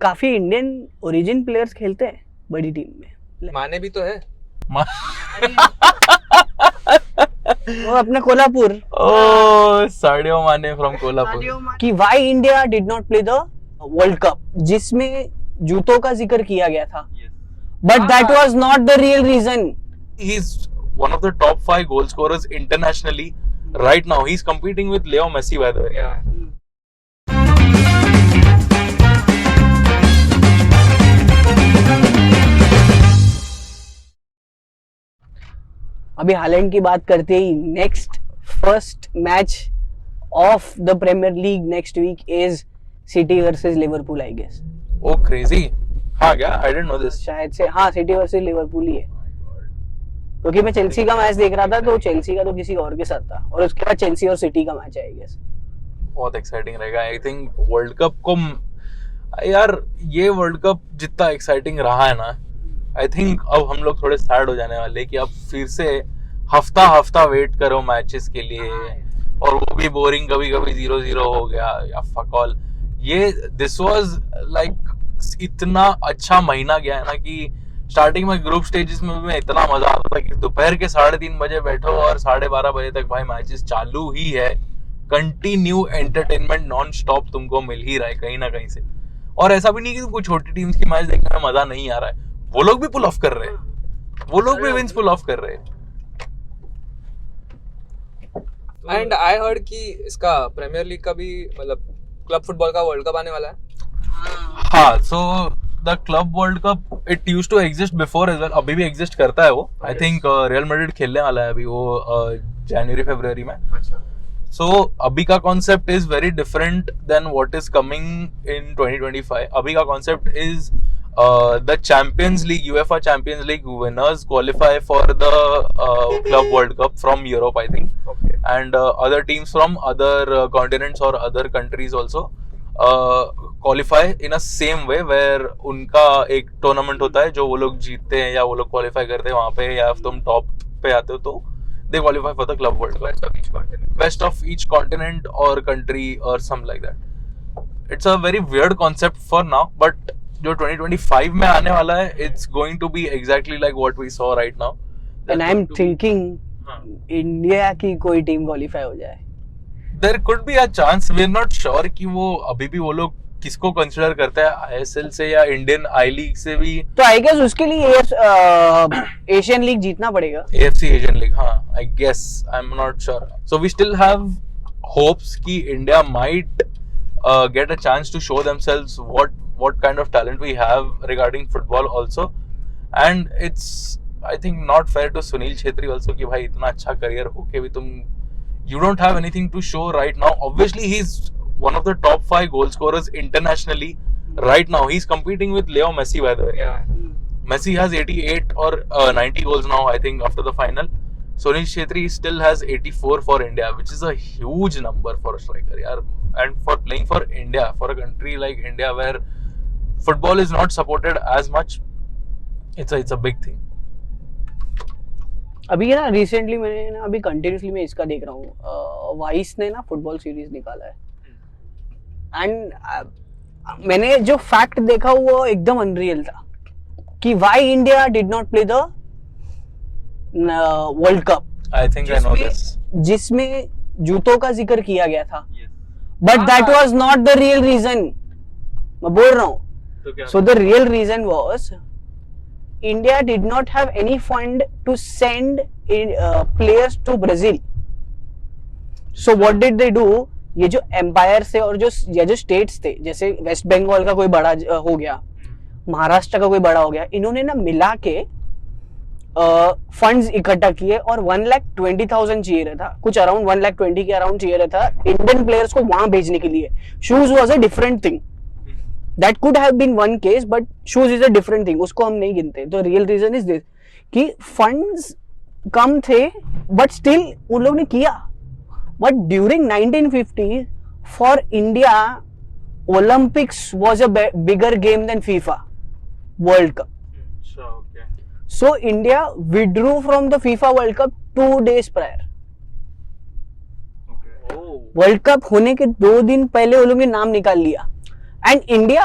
काफी Indian origin players खेलते हैं बड़ी टीम में। माने भी तो है। वो अपने कोल्हापुर। साडियो माने फ्रॉम कोल्हापुर। कि why India did not play the World Cup, जिसमें जूतों का जिक्र किया गया था, but that was not the real reason. He is one of the top 5 goal scorers internationally right now. He is competing with Leo Messi by the way. अभी Haaland की बात करते ही next first match of the Premier League next week is City versus Liverpool I guess. Oh crazy. हाँ क्या? I didn't know this. शायद से हाँ, सिटी वर्सेस लिवरपूल ही है, क्योंकि मैं चेल्सी का मैच देख रहा था तो चेल्सी का तो किसी और के साथ था, और उसके बाद चेल्सी और सिटी का मैच है आई गेस। बहुत एक्साइटिंग रहेगा। आई थिंक वर्ल्ड कप को यार, ये वर्ल्ड कप जितना एक्साइटिंग रहा है ना, आई थिंक अब हम लोग थोड़े सैड हो जाने वाले कि अब फिर से हफ्ता वेट करो मैचेस के लिए, और वो भी बोरिंग, कभी कभी 0-0 हो गया या फक ऑल। ये दिस वाज लाइक इतना अच्छा महीना गया है ना कि स्टार्टिंग में ग्रुप स्टेजेस में इतना मजा आता था कि दोपहर के 3:30 बजे बैठो और 12:30 बजे तक भाई मैचेस चालू ही है। कंटिन्यू एंटरटेनमेंट नॉन स्टॉप तुमको मिल ही रहा है कहीं ना कहीं से। और ऐसा भी नहीं कि तुमको छोटी टीम्स की मैच देखने में मजा नहीं आ रहा है, वो लोग भी पुल ऑफ कर रहे हैं, वो लोग भी विंस पुल ऑफ कर रहे हैं। एंड आई हर्ड कि इसका प्रीमियर लीग का भी मतलब क्लब फुटबॉल का वर्ल्ड कप आने वाला है। हाँ, so the club world cup it used to exist before as well, अभी भी एग्जिस्ट करता है वो। आई थिंक रियल मैड्रिड खेलने वाला है अभी वो जनवरी-फरवरी में। सो अभी का concept is very different than what is coming in 2025। अभी का concept is the Champions League, UEFA Champions League winners qualify for the Club World Cup from Europe, I think. Okay. And other teams from other continents or other countries also qualify in a same way, where उनका एक tournament होता है जो वो लोग जीतते हैं या वो लोग क्वालिफाई करते हैं वहाँ पे, या तुम टॉप पे आते हो तो they qualify for the Club World Cup. Best of each continent or country or something like that. It's a very weird concept for now, but जो 2025 में आने वाला है, it's going to be exactly like what we saw right now. And I'm thinking India की कोई team qualify हो जाए। There could be a chance. We're not sure कि वो अभी भी वो लोग किसको कंसिडर करते हैं, ISL से या इंडियन आई लीग से भी। तो आई गेस उसके लिए एशियन लीग जीतना पड़ेगा। AFC एशियन लीग, हाँ, I guess. I'm not sure. So we still have hopes कि India might get a chance to show themselves what kind of talent we have regarding football also. And it's I think not fair to Sunil Chhetri also कि भाई इतना अच्छा career होके भी तुम you don't have anything to show right now. Obviously he's one of the top 5 goal scorers internationally right now. He's competing with Leo Messi by the way. Yeah. Messi has 88 or 90 goals now, I think, after the final. Sunil Chhetri still has 84 for India, which is a huge number for a striker, yaar. And for playing for India, for a country like India where football is not supported as much, it's a big thing. अभी ना recently मैंने ना अभी continuously मैं इसका देख रहा हूँ, वाइस ने ना फुटबॉल सीरीज निकाला है, एंड मैंने जो फैक्ट देखा वो एकदम अनरियल था कि why India did not play the World cup. I think I know this. जिसमें जूतों का जिक्र किया गया था, but that was not the real reason. मैं बोल रहा हूँ, so the real reason was India did not have any fund to send players to Brazil. So what did they do? ये जो एम्पायर से और जो स्टेट्स थे, जैसे वेस्ट बंगाल का कोई बड़ा हो गया, महाराष्ट्र का कोई बड़ा हो गया, इन्होंने ना मिला के फंड्स इकट्ठा किए और 1,20,000 चाहिए रहता, कुछ अराउंड 1,20,000 के अराउंड चाहिए रहता इंडियन प्लेयर्स को वहां भेजने के लिए। Shoes was a different thing, that could have been one case, but shoes is a different thing, उसको हम नहीं गिनते। तो रियल रीजन इज दिस कि फंड्स कम थे बट स्टिल उन लोग ने किया। But during 1950 for India Olympics was a bigger game than FIFA world cup. So India withdrew from the FIFA World Cup 2 days prior. World cup होने के 2 दिन पहले वो लोगों ने नाम निकाल लिया। And India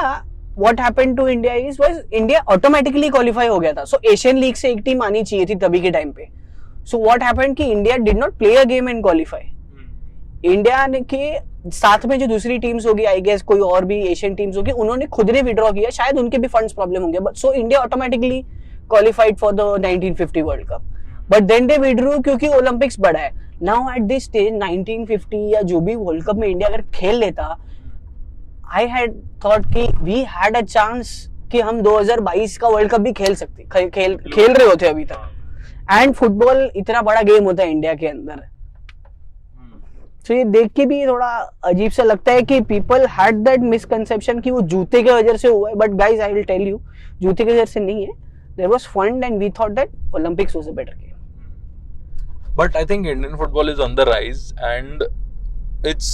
what happened to India was India automatically qualify हो गया था. So Asian League से एक टीम आनी चाहिए थी तभी के टाइम पे. So what happened कि India did not play a game and qualify. India के साथ में जो दूसरी टीम्स होगी, आई गेस कोई और भी एशियन टीम्स होगी, उन्होंने खुद ने विड्रॉ किया, शायद उनके भी फंड्स प्रॉब्लम होंगे, but so India automatically qualified for the 1950 world cup. But then they withdrew क्योंकि ओलंपिक्स बड़ा है. नाउ एट दिस स्टेज 1950 या जो भी वर्ल्ड कप में इंडिया अगर खेल लेता, आई हैड थॉट कि वी हैड अ चांस कि हम 2022 का वर्ल्ड कप भी खेल सकते, खेल रहे होते अभी तक. एंड फुटबॉल इतना बड़ा गेम होता है इंडिया के अंदर. तो ये देख के भी थोड़ा अजीब सा लगता है कि पीपल हैड दैट मिसकंसेप्शन कि वो जूते के वजह से हुआ है. But guys I will tell you, जूते की वजह से नहीं है. There was fund and we thought that Olympics was a better game. But I think Indian football is on the rise, and it's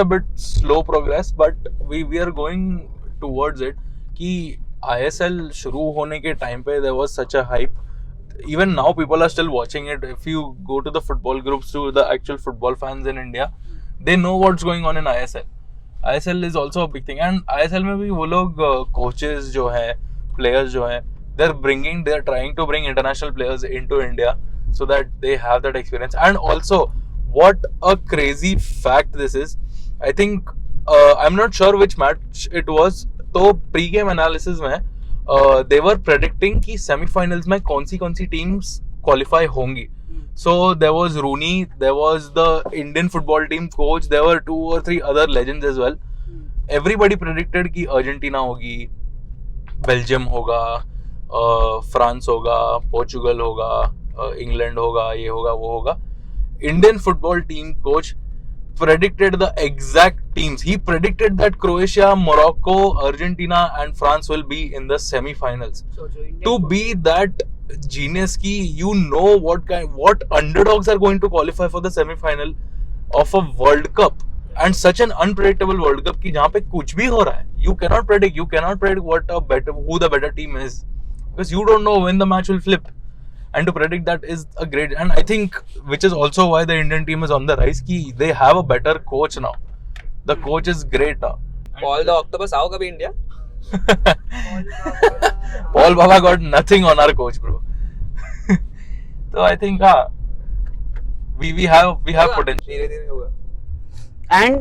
a bit slow progress, but we are going towards it. कि ISL शुरू होने के time पे there was such a hype. Even now people are still watching it. If you go to the football groups, to the actual football fans in India, they know what's going on in ISL. ISL is also a big thing, and ISL में भी वो लोग coaches जो हैं, players जो हैं, they're trying to bring international players into India so that they have that experience. And also, what a crazy fact this is. I think I'm not sure which match it was. तो pre-game analysis में they were predicting कि semi-finals में कौन सी teams qualify होंगी. So there was Rooney, there was the Indian football team coach, there were 2 or 3 other legends as well. Everybody predicted कि Argentina होगी, Belgium होगा, France होगा, Portugal होगा, इंग्लैंड होगा, ये होगा, वो होगा. Indian football team coach predicted the exact teams. He predicted that Croatia, Morocco, Argentina and France will be in the semi-finals. To be that genius ki you know what underdogs are going to qualify for the semi-final of a World Cup, and such an unpredictable World Cup ki jahan pe kuch bhi ho raha hai. You cannot predict who the better team is, because you don't know when the match will flip. And to predict that is a great, and I think which is also why the Indian team is on the rise, ki they have a better coach now. The coach is great now. Paul the Octopus आओ कभी India. Paul Baba got nothing on our coach, bro. So I think we have potential. धीरे-धीरे होगा. And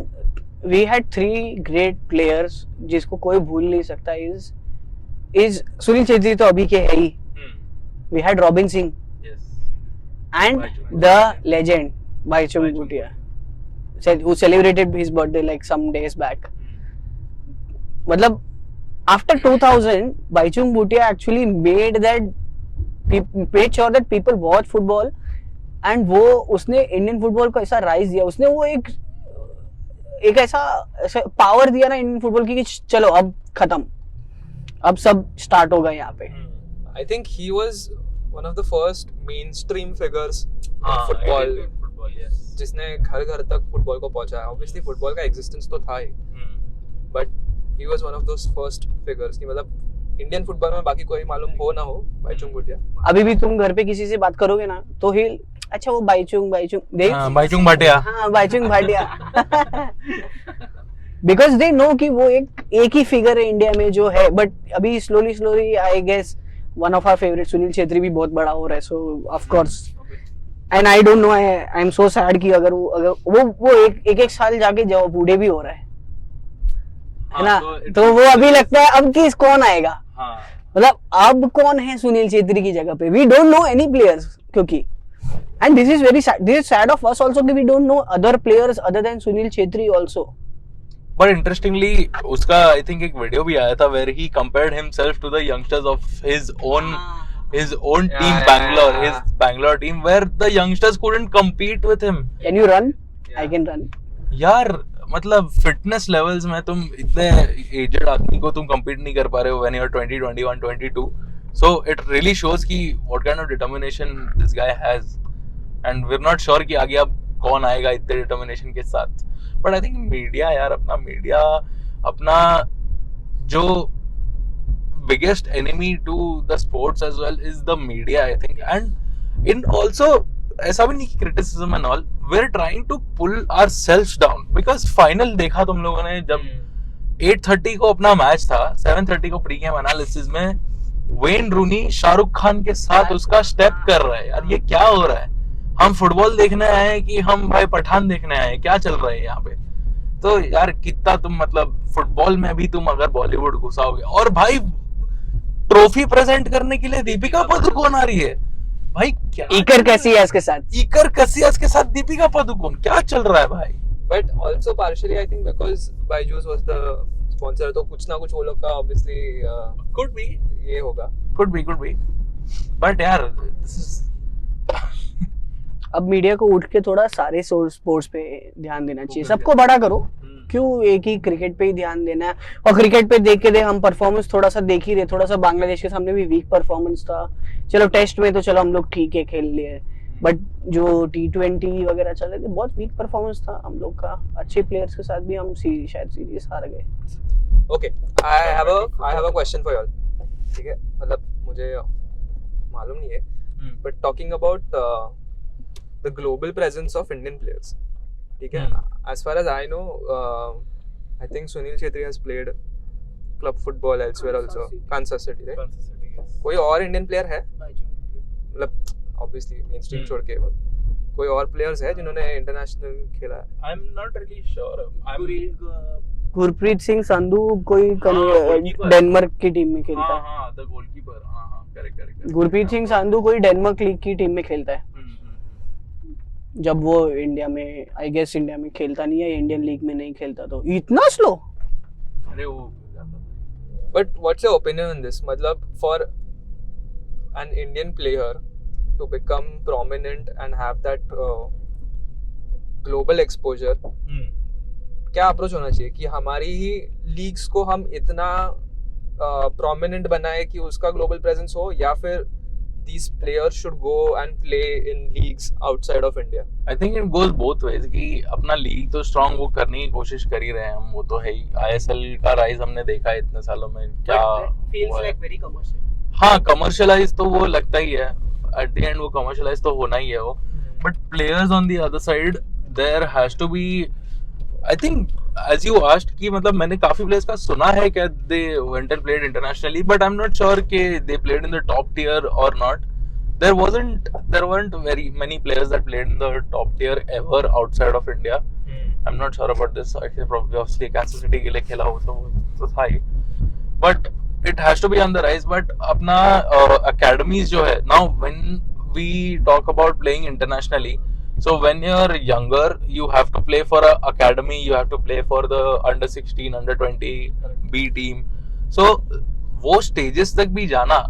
we had 3 great players जिसको कोई भूल नहीं सकता. is Sunil Chhetri तो अभी के है ही. We had Robin Singh. Yes. And Baichung the legend Baichung Bhutia, who celebrated his birthday like some days back. मतलब after 2000, Baichung Bhutia actually made sure that people watch football, and वो उसने Indian football को ऐसा rise दिया. उसने वो एक ऐसा पावर दिया ना इंडियन फुटबॉल की कि चलो अब खत्म, अब सब स्टार्ट होगा यहाँ पे. I think he was one of the first mainstream figures in football, yes. जिसने घर घर तक फुटबॉल को पहुंचाया. Obviously फुटबॉल का existence तो था ही, but he was one of those first figures कि मतलब इंडियन फुटबॉल में बाकी कोई मालूम हो ना हो, बाइचुंग भूटिया. अभी भी तुम घर पे किसी से बात करोगे ना तो हिल अच्छा वो बाइचुंग बाइचुंग भाटिया. हाँ Bhaichung Bhatia. Because they know कि वो एक ही फिगर है इंडिया में जो है. बट अभी slowly I guess one of our favourite Sunil Chhetri भी बहुत बड़ा हो रहा है. So of course, and I don't know, I am so sad कि अगर वो एक साल जाके जब बूढ़े भी हो रहा है ना, तो वो अभी लगता है अब किस कौन आएगा. मतलब अब कौन है सुनील छेत्री की जगह पे. We don't know any players, क्योंकि and this is very sad. This is sad of us also कि we don't know other players other than Sunil Chhetri also. But interestingly, उसका I think एक वीडियो भी आया था where he compared himself to the youngsters of his own team, Bangalore, his Bangalore team, where the youngsters couldn't compete with him. Can you run? I can run. यार मतलब fitness levels में तुम इतने aged आदमी को तुम compete नहीं कर पा रहे हो when you're 20, 21, 22. So it really shows कि what kind of determination this guy has, and we're not sure कि आगे अब कौन आएगा इतने determination के साथ. But I think मीडिया यार, अपना जो biggest enemy to the sports as well is the media, I think. And in also ऐसा भी नहीं कि criticism and all, we're trying to pull ourselves down, because final देखा तुम लोगों ने जब 8:30 को अपना मैच था, 7:30 को प्री गेम एनालिसिस में वेन रूनी शाहरुख खान के साथ उसका स्टेप कर रहा है। यार ये क्या हो रहा है? हम फुटबॉल देखने आए हैं कि हम भाई पठान देखने आए हैं? क्या चल रहा है यहाँ पे? तो यार कितना तुम मतलब फुटबॉल में भी तुम अगर बॉलीवुड घुसाओगे, और भाई ट्रॉफी प्रेजेंट करने के लिए दीपिका पादुकोण आ रही है भाई। क्या इकर कैसियास के साथ, इकर कैसियास के साथ दीपिका पादुकोण, क्या चल रहा है भाई? But also partially I think because Byju's was the sponsor, तो कुछ ना कुछ वो लोग का obviously could be ये होगा। could be but यार this is अब मीडिया को उठ के थोड़ा सारे स्पोर्ट्स पे ध्यान देना चाहिए, सबको बड़ा करो, क्यों एक ही क्रिकेट पे ही ध्यान देना है? और क्रिकेट पे देख के दे हम परफॉर्मेंस थोड़ा सा देख ही रहे, थोड़ा सा बांग्लादेश के सामने भी वीक परफॉर्मेंस था। चलो टेस्ट में तो चलो हम लोग ठीक है खेल लिए, बट जो T20 वगैरह चल रहे थे बहुत वीक परफॉर्मेंस था हम लोग का। अच्छे प्लेयर्स के साथ भी हम शायद सीरीज हार गए। Okay, I have a question for y'all. ठीक है, मतलब मुझे मालूम नहीं है, but talking about the global presence of Indian players. ठीक है, as far as I know, I think Sunil Chhetri has played club football elsewhere also. Kansas City, right? कोई और इंडियन प्लेयर है मतलब obviously mainstream छोड़ के कोई और प्लेयर्स है जिन्होंने इंटरनेशनल खेला है? I'm not really sure. Gurpreet Singh Sandhu कोई goalkeeper. डेनमार्क की टीम में खेलता है। हाँ, the goalkeeper. हाँ, correct. गुरप्रीत सिंह संधू कोई डेनमार्क लीग की टीम में खेलता है। जब वो इंडिया में, आई गेस इंडिया में खेलता नहीं है, इंडियन लीग में नहीं खेलता, तो इतना स्लो। अरे वो But what's your opinion on this? मतलब for an Indian player to become prominent and have that global exposure, क्या अप्रोच होना चाहिए कि हमारी ही लीग्स को हम इतना prominent बनाए कि उसका global presence हो, या फिर these players should go and play in leagues outside of India? I think it goes both ways कि अपना लीग तो स्ट्रांग वो करने की कोशिश कर ही रहे हैं हम, वो तो है ही। ISL का राइज हमने देखा है इतने सालों में, क्या feels like very commercial. हाँ, कमर्शियलाइज तो वो लगता ही है, एट द एंड वो कमर्शियलाइज तो होना ही है वो। But players on the other side there has to be, I think as you asked कि मतलब मैंने काफी प्लेयर्स का सुना है कि they went and played internationally, but I am not sure कि they played in the top tier और not. there weren't very many players that played in the top tier ever outside of India. I'm not sure about this. Actually, probably obviously Kansas City के लिए खेला हो तो था ही, but it has to be on the rise. But अपना academies जो है now, when we talk about playing internationally, so when you're younger you have to play for a academy, you have to play for the under 16, under 20 B team. So वो stages तक भी जाना,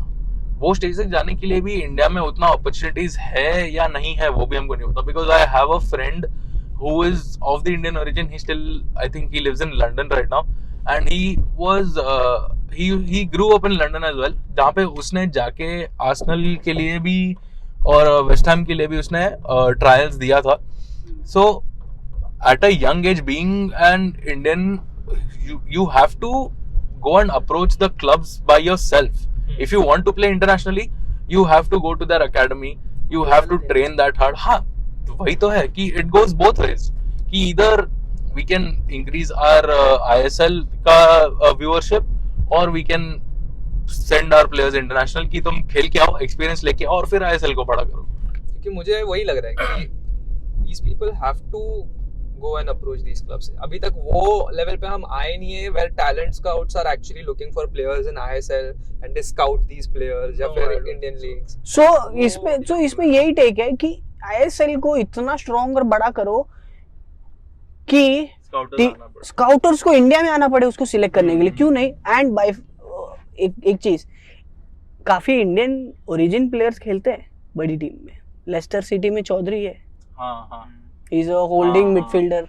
वो stage तक जाने के लिए भी इंडिया में उतना अपॉर्चुनिटीज है या नहीं है वो भी हमको नहीं पता। Because I have a friend who is of the Indian origin, he still I think he lives in London right now, and he grew up in London as well, जहाँ पे उसने जाके आर्सेनल के लिए भी और वेस्ट हैम के लिए भी उसने ट्रायल्स दिया था। So at a young age being an Indian, you have to go and approach the clubs by yourself. If you want to play internationally, you have to go to their academy, you have to train that hard. हाँ, वही तो है कि it goes both ways, कि either we can increase our ISL का viewership, or we can send our players international कि तुम खेल के आओ, experience लेके आओ और फिर ISL को बड़ा करो। क्योंकि मुझे वही लग रहा है कि these people have to go and approach these clubs. अभी तक वो लेवल पे हम आए नहीं है where talent scouts are actually looking for players in ISL and they scout these players या फिर Indian leagues. So इसमें यही टेक है कि ISL को इतना स्ट्रॉन्ग और बड़ा करो कि स्काउटर्स को इंडिया में आना पड़े उसको सिलेक्ट करने के लिए, क्यों नहीं? एंड बाय एक चीज, काफी इंडियन ओरिजिन प्लेयर्स खेलते हैं बड़ी टीम में। लेस्टर सिटी में चौधरी है, हाँ, he's a holding midfielder.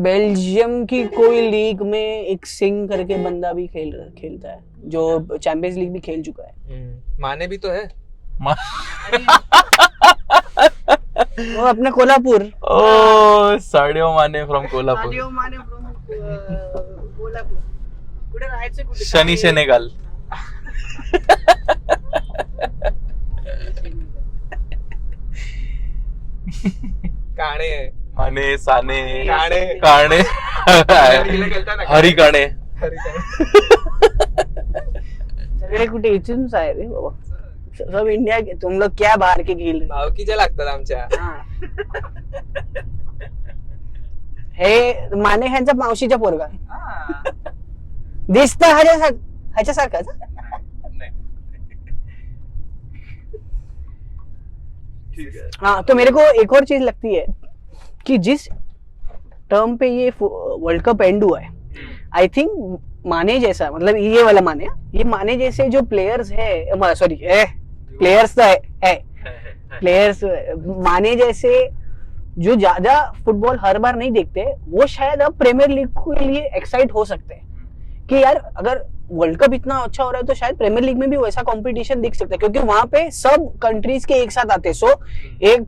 Belgium की कोई लीग में एक सिंह करके बंदा भी खेलता है जो चैंपियंस लीग भी खेल चुका है। माने भी तो है, वो अपने कोल्हापुर। ओह, साडियो माने फ्रॉम कोल्हापुर। शनि सेनेगल। काणे है। माने साने काणे काणे नीला खेळता ना हरी काणे सगळे कुठे इथूनच आहे रे बाबा. सब इंडिया के, तुम लोग क्या बाहर के खेल रहे भावकीच्या लागतात आमच्या. हो? हाँ. हे माने ह्यांचा मावशीचा पोरगा दिसत ह्याच्यासारखाच. हाँ, तो मेरे को एक और चीज लगती है कि जिस टर्म पे ये वर्ल्ड कप एंड हुआ है, आई थिंक माने जैसा, मतलब ये वाला माने, ये माने जैसे जो प्लेयर्स है, सॉरी प्लेयर्स तो है प्लेयर्स, माने जैसे जो ज्यादा फुटबॉल हर बार नहीं देखते, वो शायद अब प्रीमियर लीग के लिए एक्साइट हो सकते हैं कि यार अगर वर्ल्ड कप इतना अच्छा हो रहा है तो शायद प्रीमियर लीग में भी वैसा कंपटीशन दिख सकता है, क्योंकि वहां पे सब कंट्रीज के एक साथ आते हैं. सो एक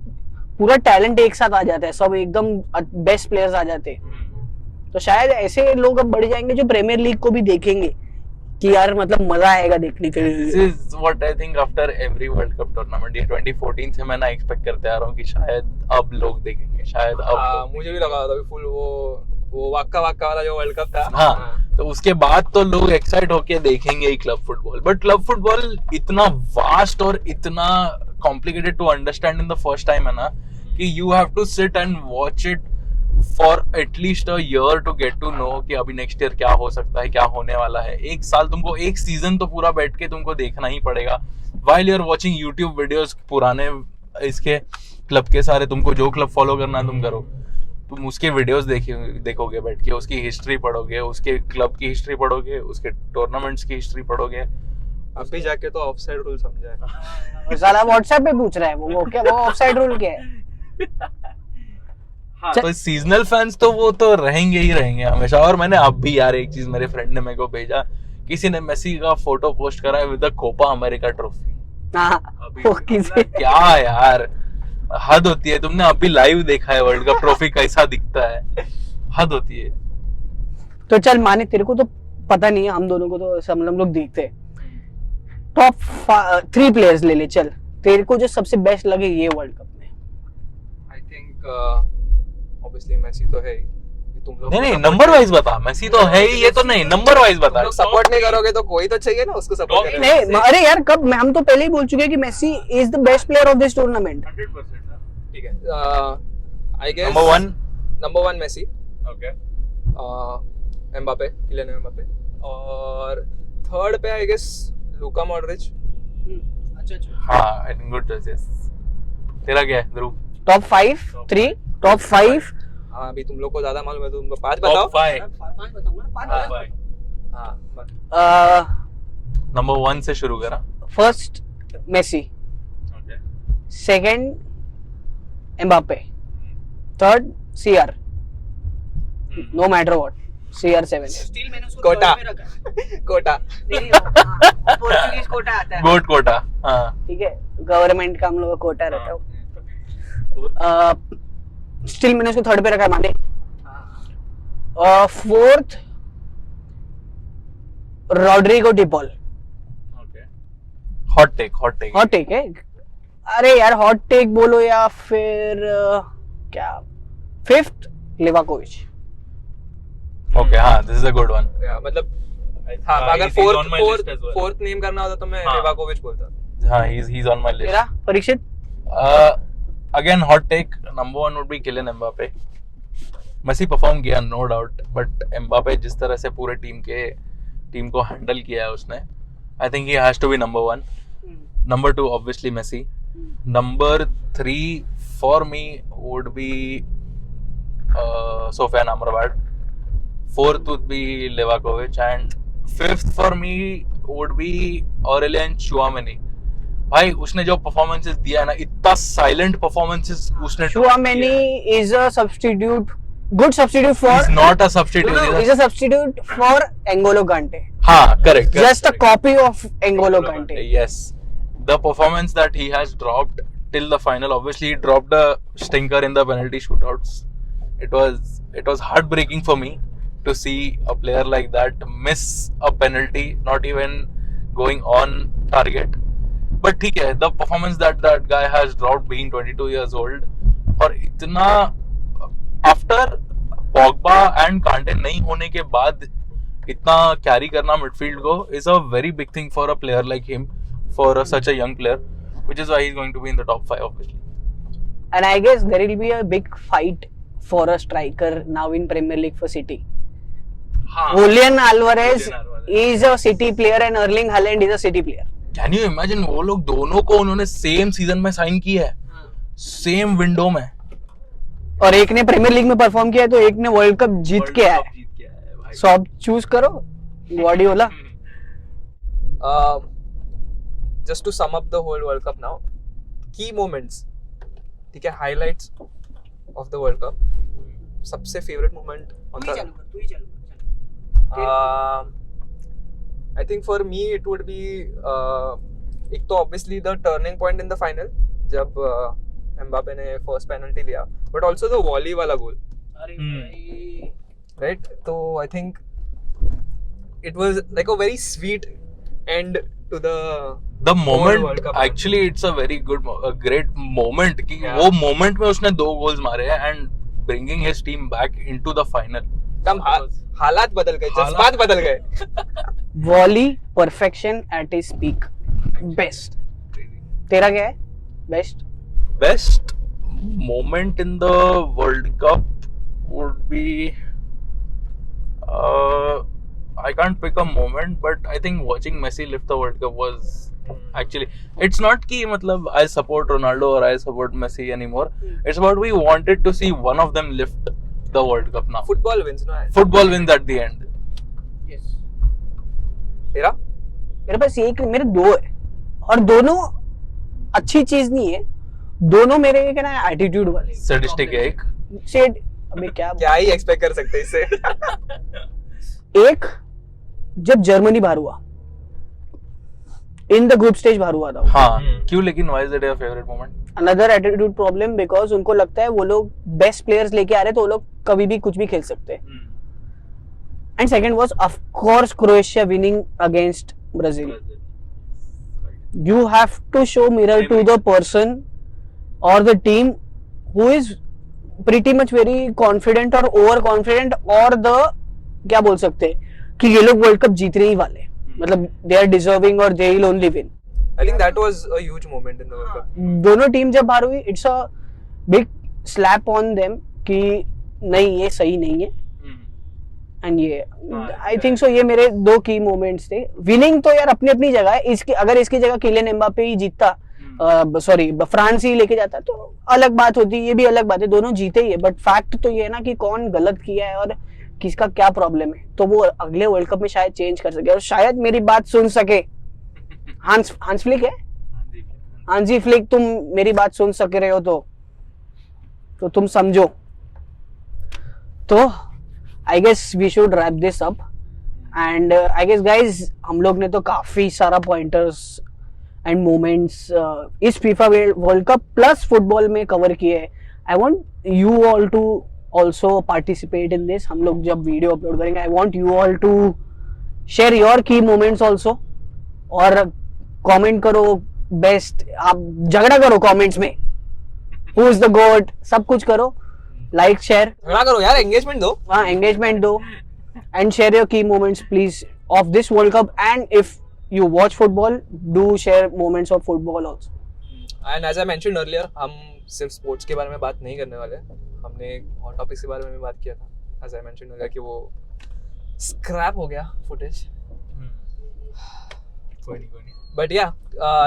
पूरा टैलेंट एक साथ आ जाता है, सब एकदम बेस्ट प्लेयर्स आ जाते हैं. तो शायद ऐसे लोग अब बढ़ जाएंगे जो प्रीमियर लीग को भी देखेंगे कि यार मतलब मजा आएगा देखने के लिए. This is what I think after every World Cup tournament, ये 2014 से मैं ना एक्सपेक्ट करते आ रहा हूँ कि शायद अब लोग देखेंगे, शायद अब हाँ, लोग मुझे भी लगा था फुल वो वाक्का वाला जो वर्ल्ड कप था. हाँ, तो उसके बाद तो लोग एक्साइट होके देखेंगे ही club football. But club football इतना वास्ट और इतना complicated to understand in the first time है ना, कि you have to sit and watch it for at least a year to get to know कि अभी नेक्स्ट ईयर क्या हो सकता है, क्या होने वाला है. एक साल तुमको, एक सीजन तो पूरा बैठ के तुमको देखना ही पड़ेगा. While you are watching YouTube videos पुराने इसके क्लब के सारे, तुमको जो क्लब फॉलो करना है तुम करो, तुम उसके वीडियोस देखोगे बैठ के, उसकी हिस्ट्री पढ़ोगे, उसके क्लब की हिस्ट्री पढ़ोगे, उसके टूर्नामेंट्स की हिस्ट्री पढ़ोगे. अभी जाके तो ऑफसाइड रूल समझा है. साला व्हाट्सएप पे पूछ रहा है वो क्या, वो ऑफसाइड रूल क्या है? तो सीजनल फैंस तो वो तो रहेंगे ही रहेंगे हमेशा. और मैंने अब भी यार एक चीज मेरे फ्रेंड ने मेरे को भेजा, किसी ने मेसी का फोटो पोस्ट करा है with the Copa America trophy. हाँ, वो किसी क्या यार, हद होती है. तुमने अभी लाइव देखा है वर्ल्ड कप ट्रॉफी कैसा दिखता है, हद होती है. तो चल माने, तेरे को तो पता नहीं है, हम दोनों को तो सब हम लोग देखते हैं. टॉप 3 प्लेयर्स ले ले चल, तेरे को जो सबसे बेस्ट लगे ये वर्ल्ड कप में. आई थिंक ऑब्वियसली मेसी तो है ही. तुम लोग नहीं नंबर वाइज बता. मेसी तो है ही, ये तो नहीं, नंबर वाइज बता. सपोर्ट नहीं करोगे तो कोई तो चाहिए ना उसको सपोर्ट करने. नहीं, अरे यार कब, हम तो पहले ही बोल चुके हैं कि Messi is the best player of this tournament. 100%. ठीक है. I guess number 1 Messi. Okay. Mbappe, Kylian Mbappe. और थर्ड पे आई गेस लूका मॉड्रिच. अच्छा. हाँ, आई थिंक गुड चॉइसेस. तेरा क्या है ध्रुव? Top 5 3 top 5. हाँ, अभी तुम लोग को ज्यादा मालूम है, तुम 5 बताओ. 5. हाँ, नंबर 1 से शुरू करा. First Messi, okay. Second Mbappe, third CR, no matter what, CR7. Still मैंने उसको कोटा. थर्ड में रखा है. कोटा. नहीं, हाँ, पोर्चुगीज कोटा आता है. गोट कोटा. हाँ. ठीक है, गवर्नमेंट का हम लोग का कोटा रहता है. स्टिल मैंने उसको थर्ड पे रखा है माने. Fourth Rodrigo De Paul. Hot take. Hot take है. अरे यार हॉट टेक बोलो या फिर क्या. Fifth Livakovic. ओके. हाँ, this is a good one. मतलब हाँ, अगर फोर्थ नेम करना होता तो मैं लिवाकोविच बोलता. हाँ, he is on my list. तेरा Parikshit? Again, hot take. Number 1 would be Kylian Mbappe. Messi perform किया, no doubt, but Mbappe जिस तरह से पूरे टीम को हैंडल किया है उसने, I think he has to be number 1. Number 2 obviously Messi. Number 3 for me would be Sofyan Amrabat. 4th would be Livakovic, and 5th for me would be Aurelien Tchouameni. भाई उसने जो performances दिया है ना, इतना साइलेंट परफॉर्मेंसेस उसने. Tchouameni is a substitute, good substitute for. He's not a substitute. No, he's a substitute for N'Golo Kante. हाँ, correct. Just a copy of N'Golo Kante. Yes, the performance that he has dropped till the final. Obviously, he dropped a stinker in the penalty shootouts. It was heartbreaking for me to see a player like that miss a penalty, not even going on target. But ठीक है, the performance that guy has dropped being 22 years old, और इतना after Pogba and कांटे नहीं होने के बाद इतना कैरी करना मिडफील्ड को is a very big thing for a player like him, for such a young player, which is why he is going to be in the top 5 obviously. And I guess there will be a big fight for a striker now in Premier League for City. Julian Alvarez is a City player and Erling Haaland is a City player. Can you imagine वो लोग दोनों को उन्होंने same season में sign किया है, same window में, और एक ने प्रीमियर लीग में परफॉर्म किया है तो एक ने वर्ल्ड कप जीत के आया है. सो अब चूज करो Guardiola. Just to sum up the whole World Cup now, key moments, ठीक है, highlights of the World Cup. सबसे favorite moment on the. तू ही चालू कर. I think for me it would be एक तो obviously the turning point in the final जब Mbappe ने first penalty लिया, but also the volley वाला goal, अरे भाई. right? तो I think it was like a very sweet end to the the World moment Cup. actually it's a very good a great moment कि Yeah. वो moment में उसने 2 goals मारे हैं and bringing his team back into the final. एकदम हालात बदल गए, जज्बात बदल गए. Volley perfection at his peak. Best. तेरा क्या है best? Best moment in the World Cup would be I can't pick a moment, but I think watching Messi lift the World Cup was actually, it's not कि मतलब I support Ronaldo or I support Messi anymore. It's about we wanted to see one of them lift the World Cup now. Football wins, no? Football wins at the end. Yes. तेरा? मेरे पास एक, मेरे दो है और दोनों अच्छी चीज नहीं है. दोनों मेरे क्या ना एटीट्यूड वाले. Sadistic है एक. सेड अबे क्या ही एक्सपेक्ट कर सकते हैं इससे. एक जब जर्मनी बाहर हुआ, इन द ग्रुप स्टेज बाहर हुआ था. हाँ क्यों, लेकिन why is it your favorite moment? Another attitude problem because उनको लगता है वो लोग बेस्ट प्लेयर्स लेके आ रहे तो वो लोग कभी भी कुछ भी खेल सकते हैं. And second was of course Croatia winning against Brazil. You have to show mirror to the person or the team who is pretty much very confident or overconfident or the क्या बोल सकते हैं कि ये लोग वर्ल्ड कप जीतने ही वाले, मतलब they are deserving or they will only win. I think that was a huge moment in the World Cup. दोनों टीम जब बाहर हुई it's a big slap on them कि नहीं ये सही नहीं है. एंड ये आई थिंक सो ये मेरे दो की मोमेंट्स थे. विनिंग तो यार अपनी अपनी जगह है. इसकी अगर इसकी जगह किलियन एम्बापे ही जीतता, सॉरी फ्रांस ही लेके जाता तो अलग बात होती. ये भी अलग बात है, दोनों जीते ही है. बट फैक्ट तो ये है ना कि कौन गलत किया है और किसका क्या प्रॉब्लम है, तो वो अगले वर्ल्ड कप में शायद चेंज कर सके और शायद मेरी बात सुन सके. हांस फ्लिक है, हांजी फ्लिक, तुम मेरी बात सुन सके रहे हो तो तुम समझो. तो I guess we should wrap this up and I guess guys हम लोग ने तो काफी सारा pointers and moments इस FIFA World Cup plus football में cover किए हैं. I want you all to also participate in this. हम लोग जब वीडियो अपलोड करेंगे I want you all to share your key moments also और comment करो best, आप झगड़ा करो comments में who is the GOAT, सब कुछ करो. लाइक शेयर ना करो यार, एंगेजमेंट दो. हाँ एंगेजमेंट दो and share your key moments please of this world cup. And if you watch football do share moments of football also. And as I mentioned earlier, हम सिर्फ स्पोर्ट्स के बारे में बात नहीं करने वाले. हमने और टॉपिक्स के बारे में भी बात किया था. एज आई मेंशन्ड अर्लियर कि वो स्क्रैप हो गया फुटेज. कोई नहीं. But yeah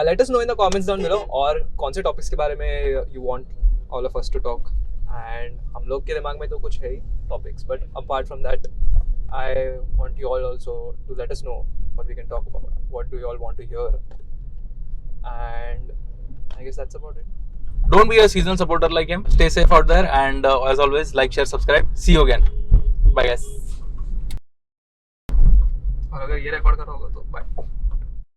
let us know in the comments down below और कौन से टॉपिक्स के बारे में you want all of us to talk. And हम लोग के दिमाग में तो कुछ है ही topics, but apart from that I want you all also to let us know what we can talk about, what do you all want to hear. And I guess that's about it. Don't be a seasonal supporter like him. Stay safe out there and as always like, share, subscribe. See you again. Bye guys. और अगर ये record कर रहा होगा तो bye.